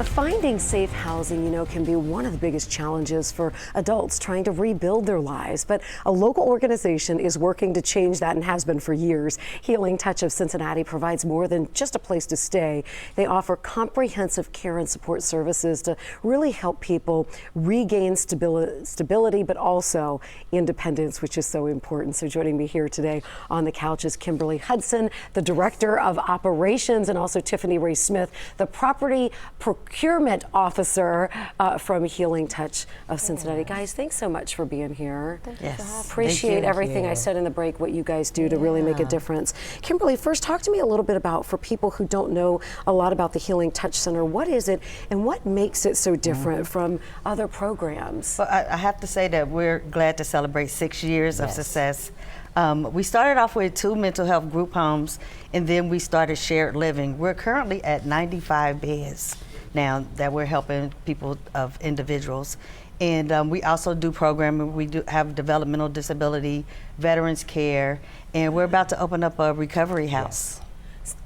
Finding safe housing, can be one of the biggest challenges for adults trying to rebuild their lives. But a local organization is working to change that and has been for years. Healing Touch of Cincinnati provides more than just a place to stay. They offer comprehensive care and support services to really help people regain stability, but also independence, which is so important. So joining me here today on the couch is Kimberly Hudson, the Director of Operations, and also Tiffany Ray Smith, the Property Procurement Officer from Healing Touch of Cincinnati. Guys, thanks so much for being here. Yes. Appreciate everything I said in the break, what you guys do to really make a difference. Kimberly, first talk to me a little bit about, for people who don't know a lot about the Healing Touch Center, what is it and what makes it so different from other programs? Well, I have to say that we're glad to celebrate 6 years of success. We started off with 2 mental health group homes, and then we started shared living. We're currently at 95 beds now that we're helping people of individuals. And we also do programming. We do have developmental disability, veterans care, and we're about to open up a recovery house.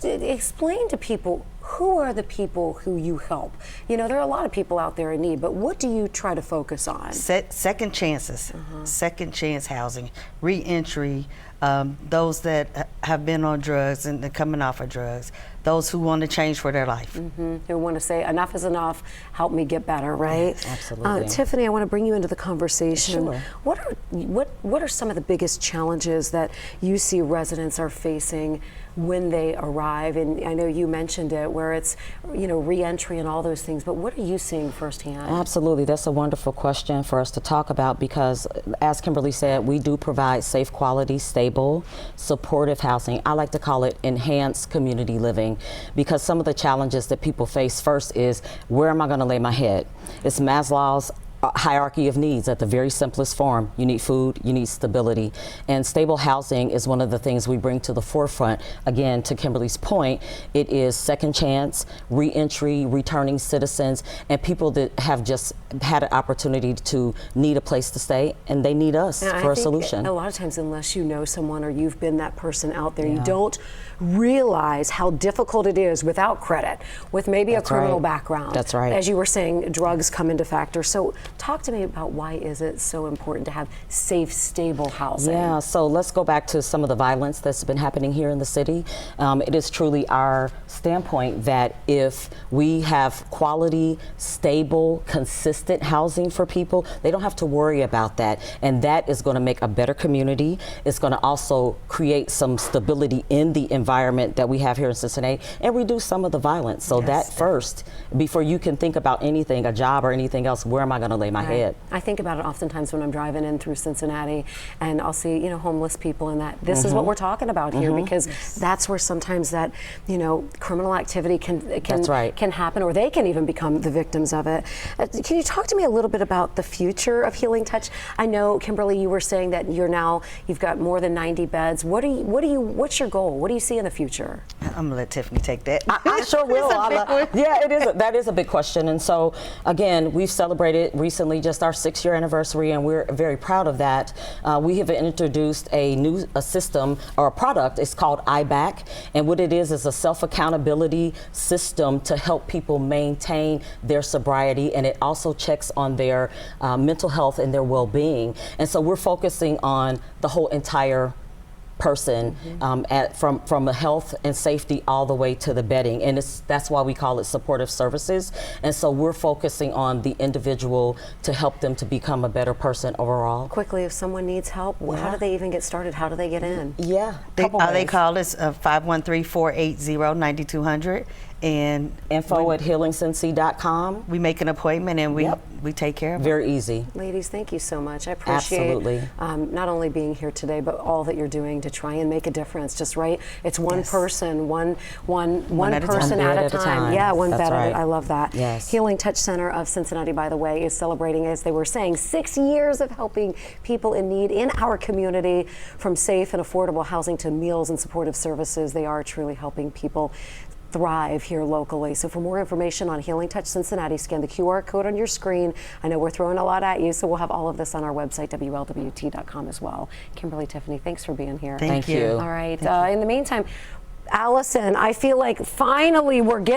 Explain to people, who are the people who you help? There are a lot of people out there in need, but what do you try to focus on? Second chances, second chance housing, re-entry, those that have been on drugs and coming off of drugs, those who want to change for their life. Who want to say, enough is enough, help me get better, right? Yes, absolutely. Tiffany, I want to bring you into the conversation. Sure. What are some of the biggest challenges that you see residents are facing when they arrive? And I know you mentioned it, where it's, re-entry and all those things, but what are you seeing firsthand? Absolutely, that's a wonderful question for us to talk about, because as Kimberly said, we do provide safe, quality, stable, supportive housing. I like to call it enhanced community living, because some of the challenges that people face first is, where am I going to lay my head? It's Maslow's hierarchy of needs at the very simplest form. You need food, you need stability, and stable housing is one of the things we bring to the forefront. Again, to Kimberly's point, it is second chance, re-entry, returning citizens, and people that have just had an opportunity to need a place to stay, and they need us for a solution. A lot of times, unless you know someone or you've been that person out there, you don't realize how difficult it is without credit, with maybe a criminal background. That's right. As you were saying, drugs come into factor. So talk to me about, why is it so important to have safe, stable housing? Yeah, so let's go back to some of the violence that's been happening here in the city. It is truly our standpoint that if we have quality, stable, consistent housing for people, they don't have to worry about that. And that is going to make a better community. It's going to also create some stability in the environment that we have here in Cincinnati and reduce some of the violence. So that first, before you can think about anything, a job or anything else, where am I going to lay my head? I think about it oftentimes when I'm driving in through Cincinnati, and I'll see, homeless people, and that this is what we're talking about here, because that's where sometimes that, criminal activity can happen, or they can even become the victims of it. Can you talk to me a little bit about the future of Healing Touch? I know, Kimberly, you were saying that you've got more than 90 beds. What's your goal? What do you see in the future? I'm gonna let Tiffany take that. I sure will. Yeah, that is a big question. And so again, we've celebrated recently just our 6-year anniversary, and we're very proud of that. We have introduced a system or a product. It's called iBack, and what it is a self-accountability system to help people maintain their sobriety, and it also checks on their mental health and their well-being. And so we're focusing on the whole entire person, from the health and safety all the way to the bedding, and that's why we call it supportive services. And so we're focusing on the individual to help them to become a better person overall. Quickly, if someone needs help, how do they even get started? How do they get in? They call us 513-480-9200 and info@healingcincy.com. we make an appointment, and we take care of it. Very easy. Ladies, thank you so much. I appreciate not only being here today, but all that you're doing to try and make a difference. Just it's one person, one person at a time. Yeah, one bed at a time. I love that. Yes. Healing Touch Center of Cincinnati, by the way, is celebrating, as they were saying, 6 years of helping people in need in our community, from safe and affordable housing to meals and supportive services. They are truly helping people thrive here locally. So for more information on Healing Touch Cincinnati, scan the QR code on your screen. I know we're throwing a lot at you, so we'll have all of this on our website, WLWT.com as well. Kimberly, Tiffany, thanks for being here. Thank you. All right. In the meantime, Allison, I feel like finally we're getting